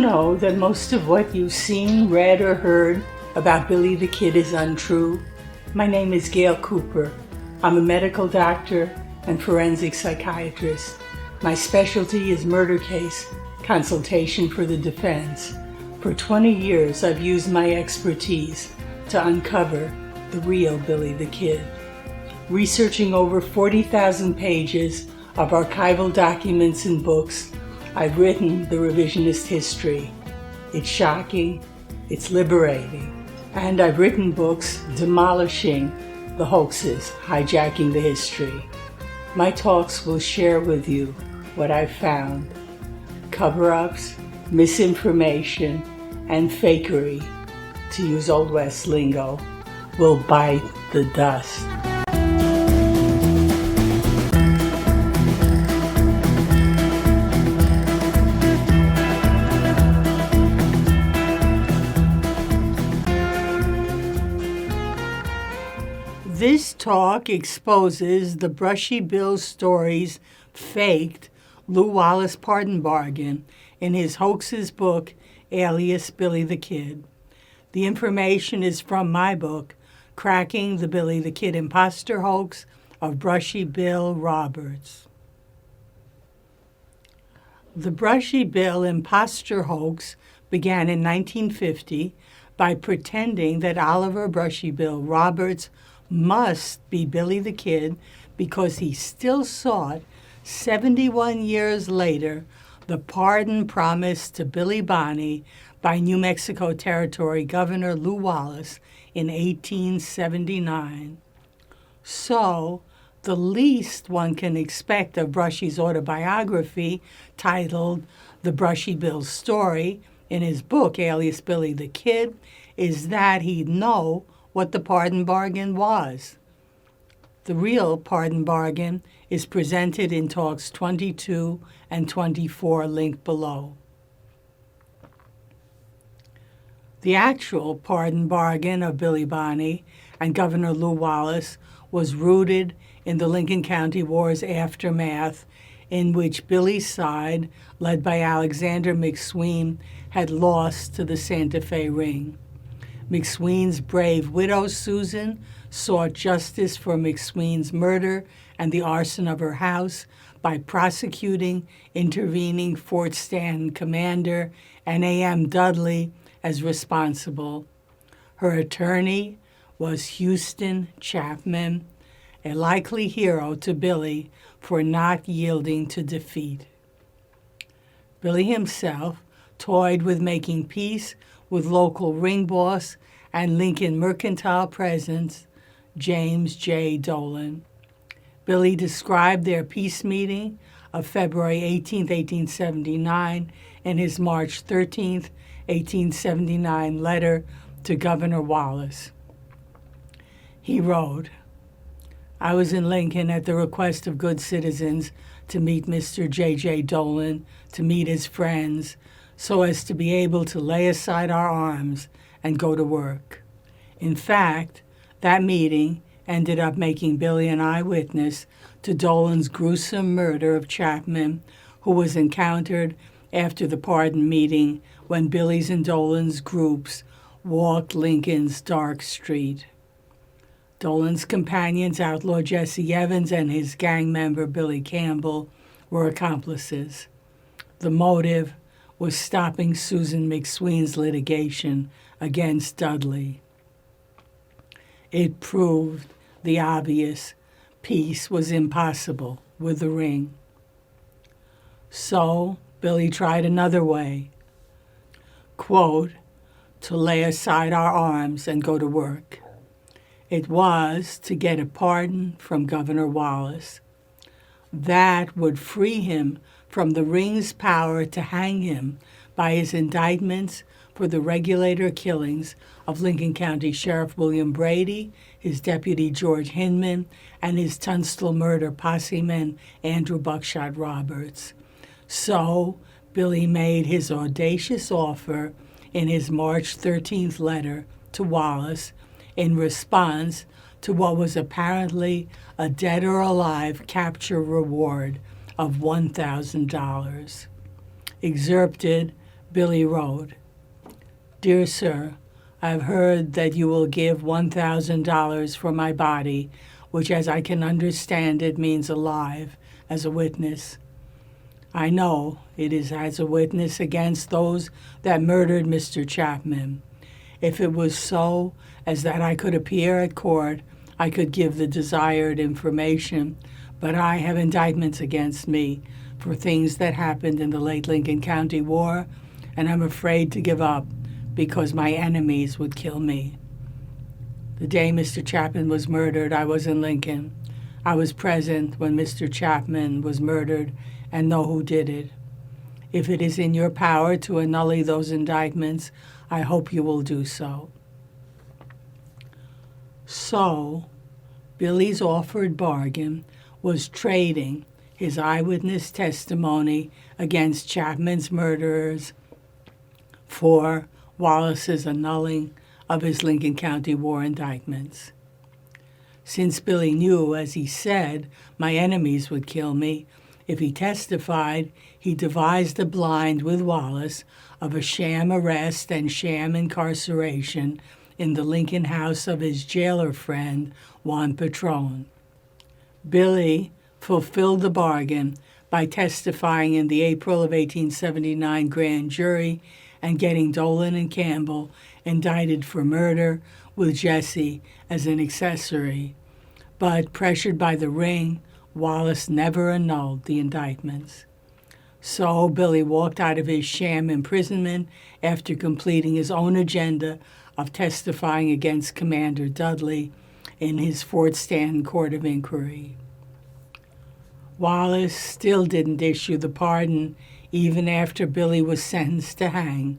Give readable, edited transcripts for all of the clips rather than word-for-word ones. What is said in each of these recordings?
know that most of what you've seen, read, or heard about Billy the Kid is untrue? My name is Gail Cooper. I'm a medical doctor and forensic psychiatrist. My specialty is murder case consultation for the defense. For 20 years, I've used my expertise to uncover the real Billy the Kid. Researching over 40,000 pages of archival documents and books, I've written the revisionist history. It's shocking, it's liberating, and I've written books demolishing the hoaxes, hijacking the history. My talks will share with you what I've found. Cover-ups, misinformation, and fakery, to use Old West lingo, will bite the dust. This talk exposes the Brushy Bill stories faked Lew Wallace pardon bargain in his hoaxes book, alias Billy the Kid. The information is from my book, Cracking the Billy the Kid Imposter Hoax of Brushy Bill Roberts. The Brushy Bill imposter hoax began in 1950 by pretending that Oliver Brushy Bill Roberts must be Billy the Kid because he still sought, 71 years later, the pardon promised to Billy Bonney by New Mexico Territory Governor Lew Wallace in 1879. So, the least one can expect of Brushy's autobiography, titled The Brushy Bill Story, in his book, alias Billy the Kid, is that he'd know what the pardon bargain was. The real pardon bargain is presented in talks 22 and 24 linked below. The actual pardon bargain of Billy Bonney and Governor Lew Wallace was rooted in the Lincoln County War's aftermath, in which Billy's side, led by Alexander McSween, had lost to the Santa Fe Ring. McSween's brave widow, Susan, sought justice for McSween's murder and the arson of her house by prosecuting intervening Fort Stanton commander N.A.M. Dudley as responsible. Her attorney was Houston Chapman, a likely hero to Billy for not yielding to defeat. Billy himself toyed with making peace with local ring boss and Lincoln mercantile presence, James J. Dolan. Billy described their peace meeting of February 18, 1879, in his March 13, 1879 letter to Governor Wallace. He wrote, "I was in Lincoln at the request of good citizens to meet Mr. J.J. Dolan, to meet his friends, so as to be able to lay aside our arms and go to work. In fact, that meeting ended up making Billy an eyewitness to Dolan's gruesome murder of Chapman, who was encountered after the pardon meeting when Billy's and Dolan's groups walked Lincoln's dark street. Dolan's companions, outlaw Jesse Evans and his gang member Billy Campbell, were accomplices. The motive was stopping Susan McSween's litigation against Dudley. It proved the obvious: peace was impossible with the ring. So Billy tried another way, quote, to lay aside our arms and go to work. It was to get a pardon from Governor Wallace. That would free him from the ring's power to hang him by his indictments for the regulator killings of Lincoln County Sheriff William Brady, his deputy George Hinman, and his Tunstall murder posseman Andrew Buckshot Roberts. So Billy made his audacious offer in his March 13th letter to Wallace in response to what was apparently a dead or alive capture reward of $1,000. Excerpted Billy wrote, "Dear Sir, I've heard that you will give $1,000 for my body, which as I can understand it means alive, as a witness. I know it is as a witness against those that murdered Mr. Chapman. If it was so as that I could appear at court, I could give the desired information, but I have indictments against me for things that happened in the late Lincoln County War, and I'm afraid to give up because my enemies would kill me. The day Mr. Chapman was murdered, I was in Lincoln. I was present when Mr. Chapman was murdered and know who did it. If it is in your power to annul those indictments, I hope you will do so." So, Billy's offered bargain was trading his eyewitness testimony against Chapman's murderers for Wallace's annulling of his Lincoln County War indictments. Since Billy knew, as he said, my enemies would kill me, if he testified, he devised a blind with Wallace of a sham arrest and sham incarceration in the Lincoln house of his jailer friend, Juan Patron. Billy fulfilled the bargain by testifying in the April of 1879 grand jury and getting Dolan and Campbell indicted for murder with Jesse as an accessory. But pressured by the ring, Wallace never annulled the indictments. So Billy walked out of his sham imprisonment after completing his own agenda of testifying against Commander Dudley in his Fort Stanton Court of Inquiry. Wallace still didn't issue the pardon even after Billy was sentenced to hang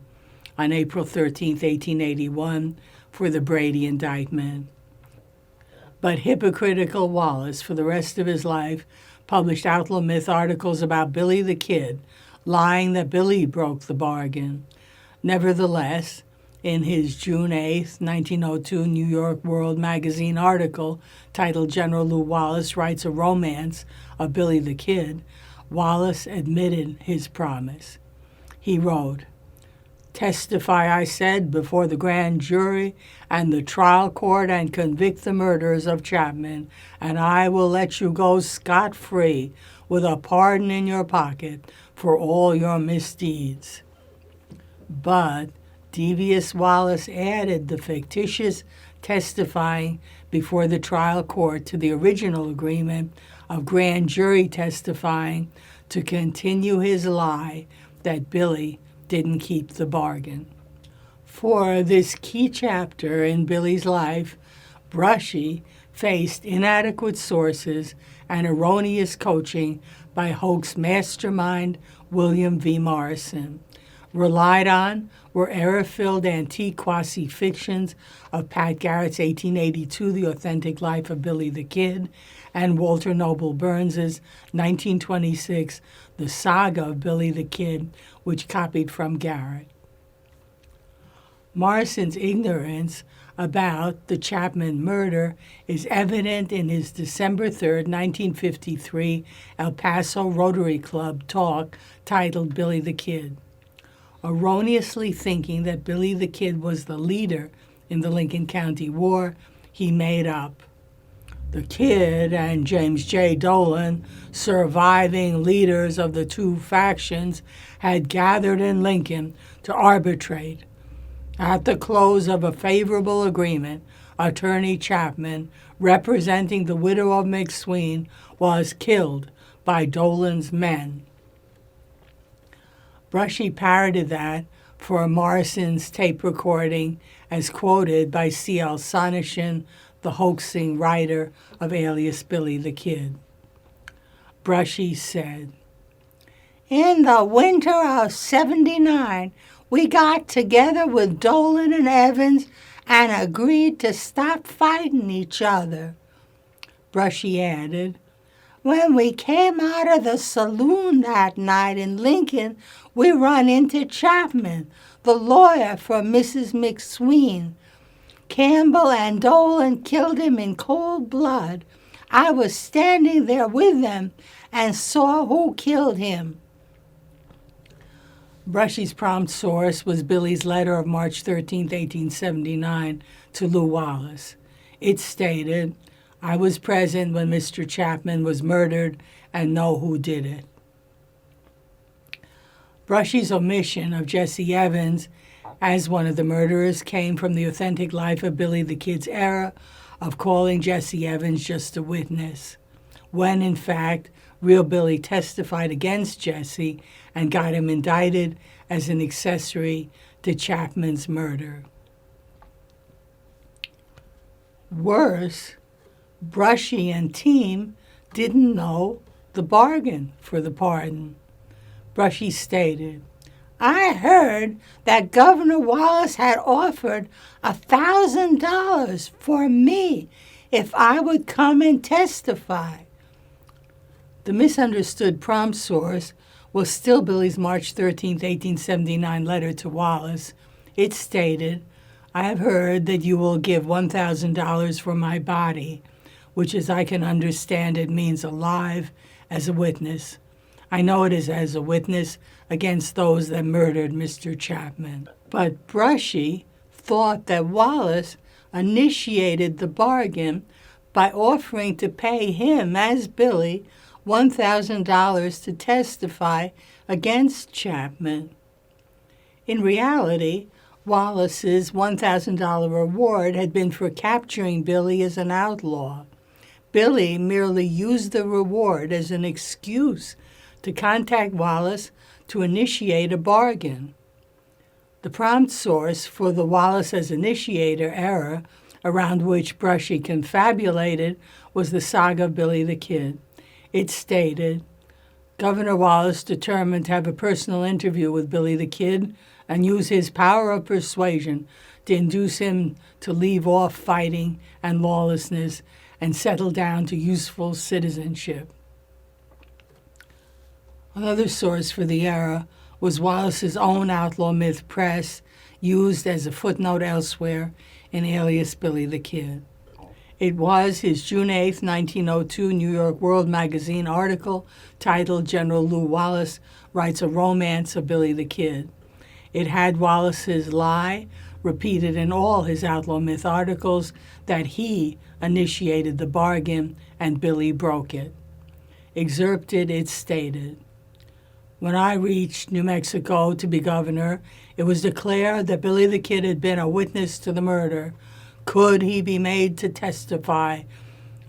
on April 13, 1881, for the Brady indictment. But hypocritical Wallace, for the rest of his life, published outlaw myth articles about Billy the Kid, lying that Billy broke the bargain. Nevertheless, in his June 8, 1902 New York World Magazine article titled "General Lew Wallace Writes a Romance of Billy the Kid," Wallace admitted his promise. He wrote, "Testify, I said, before the grand jury and the trial court and convict the murderers of Chapman, and I will let you go scot-free with a pardon in your pocket for all your misdeeds." But devious Wallace added the fictitious testifying before the trial court to the original agreement of grand jury testifying to continue his lie that Billy didn't keep the bargain. For this key chapter in Billy's life, Brushy faced inadequate sources and erroneous coaching by hoax mastermind WilliamVMorrison. Relied on were error-filled antique quasi-fictions of Pat Garrett's 1882 The Authentic Life of Billy the Kid and Walter Noble Burns's 1926 The Saga of Billy the Kid, which copied from Garrett. Morrison's ignorance about the Chapman murder is evident in his December 3, 1953 El Paso Rotary Club talk titled Billy the Kid. Erroneously thinking that Billy the Kid was the leader in the Lincoln County War, he made up. The Kid and James J. Dolan, surviving leaders of the two factions, had gathered in Lincoln to arbitrate. At the close of a favorable agreement, Attorney Chapman, representing the widow of McSween, was killed by Dolan's men. Brushy parroted that for Morrison's tape recording as quoted by C.L. Sonishin, the hoaxing writer of Alias Billy the Kid. Brushy said, "In the winter of '79, we got together with Dolan and Evans and agreed to stop fighting each other." Brushy added, "When we came out of the saloon that night in Lincoln, we run into Chapman, the lawyer for Mrs. McSween. Campbell and Dolan killed him in cold blood. I was standing there with them and saw who killed him." Brushy's prompt source was Billy's letter of March 13, 1879, to Lew Wallace. It stated, "I was present when Mr. Chapman was murdered and know who did it." Brushy's omission of Jesse Evans as one of the murderers came from the authentic life of Billy the Kid's error of calling Jesse Evans just a witness, when in fact real Billy testified against Jesse and got him indicted as an accessory to Chapman's murder. Worse, Brushy and team didn't know the bargain for the pardon. Brushy stated, "I heard that Governor Wallace had offered $1,000 for me if I would come and testify." The misunderstood prompt source was still Billy's March 13, 1879 letter to Wallace. It stated, "I have heard that you will give $1,000 for my body, which as I can understand it means alive as a witness. I know it is as a witness against those that murdered Mr. Chapman." But Brushy thought that Wallace initiated the bargain by offering to pay him, as Billy, $1,000 to testify against Chapman. In reality, Wallace's $1,000 reward had been for capturing Billy as an outlaw. Billy merely used the reward as an excuse to contact Wallace to initiate a bargain. The prompt source for the Wallace as initiator error, around which Brushy confabulated, was the saga of Billy the Kid. It stated, "Governor Wallace determined to have a personal interview with Billy the Kid and use his power of persuasion to induce him to leave off fighting and lawlessness and settle down to useful citizenship." Another source for the error was Wallace's own outlaw myth press, used as a footnote elsewhere in alias Billy the Kid. It was his June 8, 1902 New York World Magazine article titled "General Lew Wallace Writes a Romance of Billy the Kid." It had Wallace's lie repeated in all his outlaw myth articles that he initiated the bargain and Billy broke it. Excerpted, it stated, "When I reached New Mexico to be governor, it was declared that Billy the Kid had been a witness to the murder. Could he be made to testify?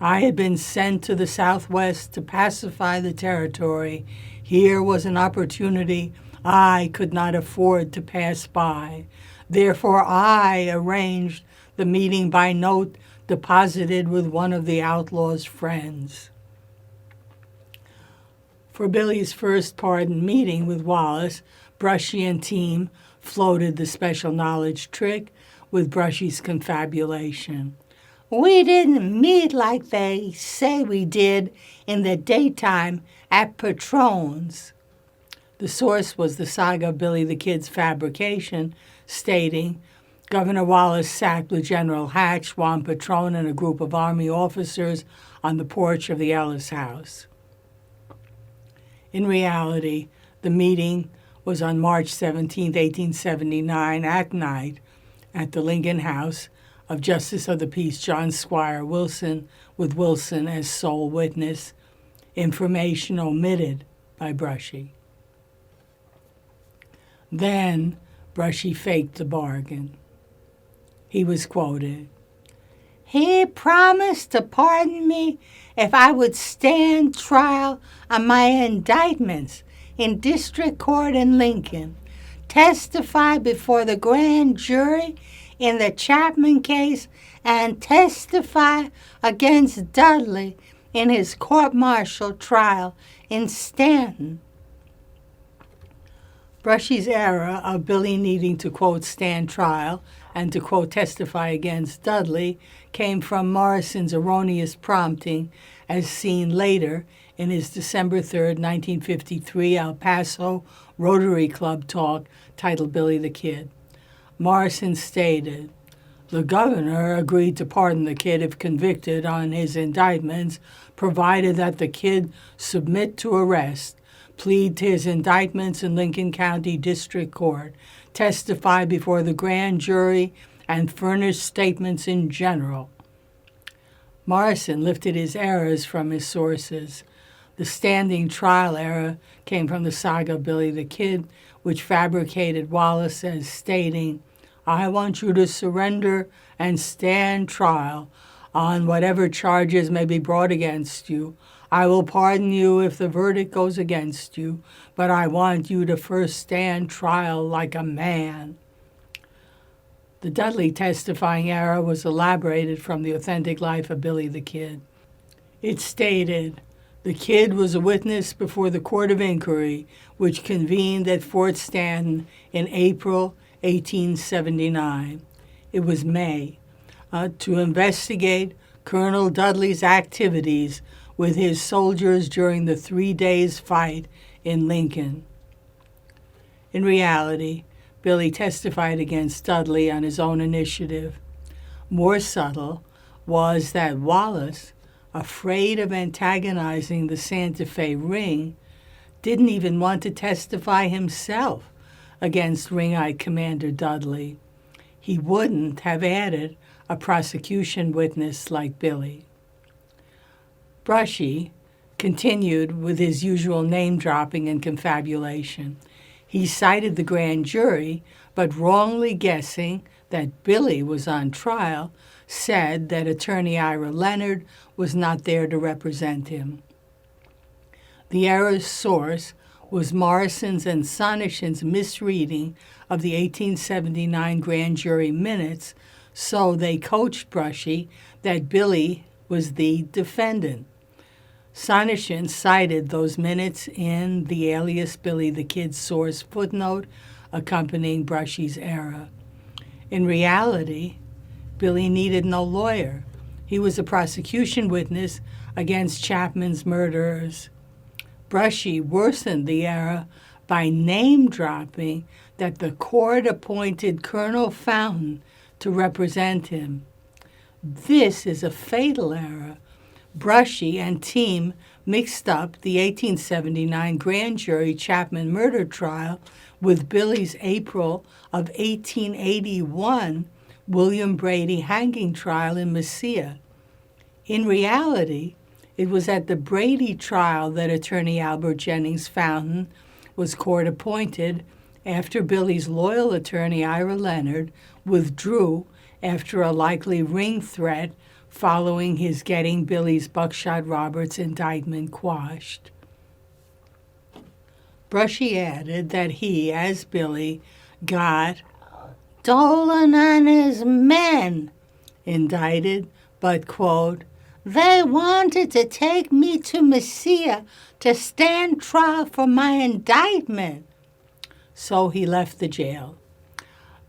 I had been sent to the Southwest to pacify the territory. Here was an opportunity I could not afford to pass by. Therefore, I arranged the meeting by note deposited with one of the outlaw's friends." For Billy's first pardon meeting with Wallace, Brushy and team floated the special knowledge trick with Brushy's confabulation. "We didn't meet like they say we did in the daytime at Patron's." The source was the saga of Billy the Kid's fabrication, stating, "Governor Wallace sat with General Hatch, Juan Patron, and a group of Army officers on the porch of the Ellis house." In reality, the meeting was on March 17, 1879, at night, at the Lincoln House of Justice of the Peace John Squire Wilson, with Wilson as sole witness, information omitted by Brushy. Then Brushy faked the bargain. He was quoted, "He promised to pardon me if I would stand trial on my indictments in district court in Lincoln, testify before the grand jury in the Chapman case, and testify against Dudley in his court-martial trial in Stanton." Brushy's error of Billy needing to, quote, stand trial and to, quote, testify against Dudley came from Morrison's erroneous prompting, as seen later in his December 3, 1953 El Paso Rotary Club talk titled Billy the Kid. Morrison stated, "The governor agreed to pardon the kid if convicted on his indictments, provided that the kid submit to arrest, plead to his indictments in Lincoln County District Court, testify before the grand jury, and furnish statements in general. Morrison lifted his errors from his sources. The standing trial error came from the saga of Billy the Kid, which fabricated Wallace as stating, "I want you to surrender and stand trial on whatever charges may be brought against you. I will pardon you if the verdict goes against you, but I want you to first stand trial like a man." The Dudley testifying error was elaborated from the authentic life of Billy the Kid. It stated, "The Kid was a witness before the Court of Inquiry, which convened at Fort Stanton in April 1879. It was May, to investigate Colonel Dudley's activities with his soldiers during the 3 days fight in Lincoln." In reality, Billy testified against Dudley on his own initiative. More subtle was that Wallace, afraid of antagonizing the Santa Fe ring, didn't even want to testify himself against ring-eyed Commander Dudley. He wouldn't have added a prosecution witness like Billy. Brushy continued with his usual name-dropping and confabulation. He cited the grand jury, but wrongly guessing that Billy was on trial, said that attorney Ira Leonard was not there to represent him. The error's source was Morrison's and Sonishin's misreading of the 1879 grand jury minutes, so they coached Brushy that Billy was the defendant. Sonishin cited those minutes in the alias Billy the Kid source footnote accompanying Brushy's error. In reality, Billy needed no lawyer. He was a prosecution witness against Chapman's murderers. Brushy worsened the error by name-dropping that the court appointed Colonel Fountain to represent him. This is a fatal error. Brushy and team mixed up the 1879 grand jury Chapman murder trial with Billy's April of 1881 William Brady hanging trial in Mesilla. In reality, it was at the Brady trial that attorney Albert Jennings Fountain was court-appointed after Billy's loyal attorney Ira Leonard withdrew after a likely ring threat following his getting Billy's Buckshot Roberts indictment quashed. Brushy added that he, as Billy, got Dolan and his men indicted, but, quote, "They wanted to take me to Mesilla to stand trial for my indictment." So he left the jail.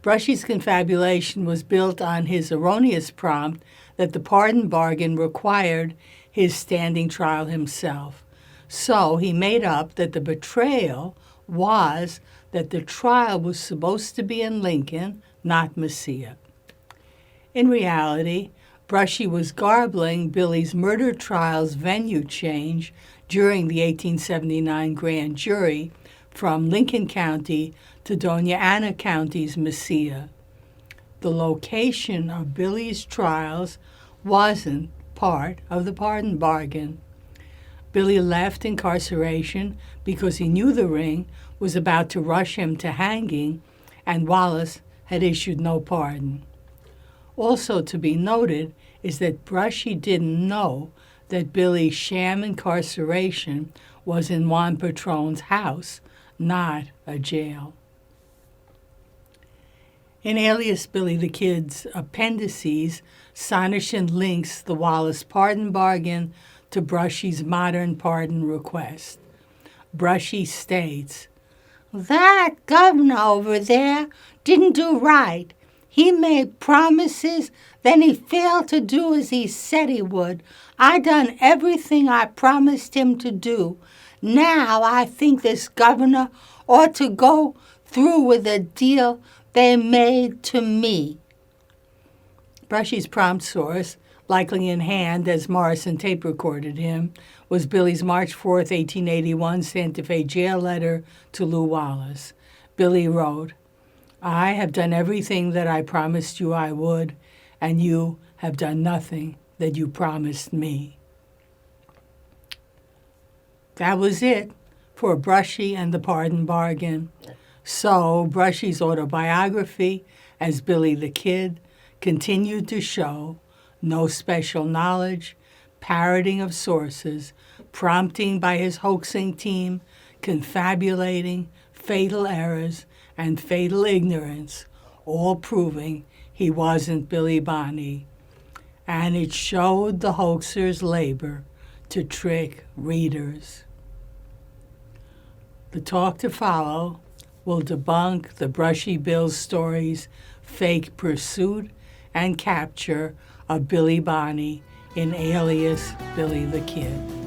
Brushy's confabulation was built on his erroneous prompt that the pardon bargain required his standing trial himself. So he made up that the betrayal was that the trial was supposed to be in Lincoln, not Mesilla. In reality, Brushy was garbling Billy's murder trial's venue change during the 1879 grand jury from Lincoln County to Doña Ana County's Mesilla. The location of Billy's trials wasn't part of the pardon bargain. Billy left incarceration because he knew the ring was about to rush him to hanging, and Wallace had issued no pardon. Also to be noted is that Brushy didn't know that Billy's sham incarceration was in Juan Patron's house, not a jail. In alias Billy the Kid's appendices, Sonishin links the Wallace pardon bargain to Brushy's modern pardon request. Brushy states, "That governor over there didn't do right. He made promises, then he failed to do as he said he would. I done everything I promised him to do. Now I think this governor ought to go through with the deal they made to me." Brushy's prompt source likely in hand as Morrison tape recorded him, was Billy's March 4th, 1881 Santa Fe jail letter to Lew Wallace. Billy wrote, "I have done everything that I promised you I would, and you have done nothing that you promised me." That was it for Brushy and the Pardon Bargain. So Brushy's autobiography as Billy the Kid continued to show no special knowledge, parroting of sources, prompting by his hoaxing team, confabulating, fatal errors, and fatal ignorance, all proving he wasn't Billy Bonney. And it showed the hoaxer's labor to trick readers. The talk to follow will debunk the Brushy Bill story's fake pursuit and capture of Billy Bonney in alias Billy the Kid.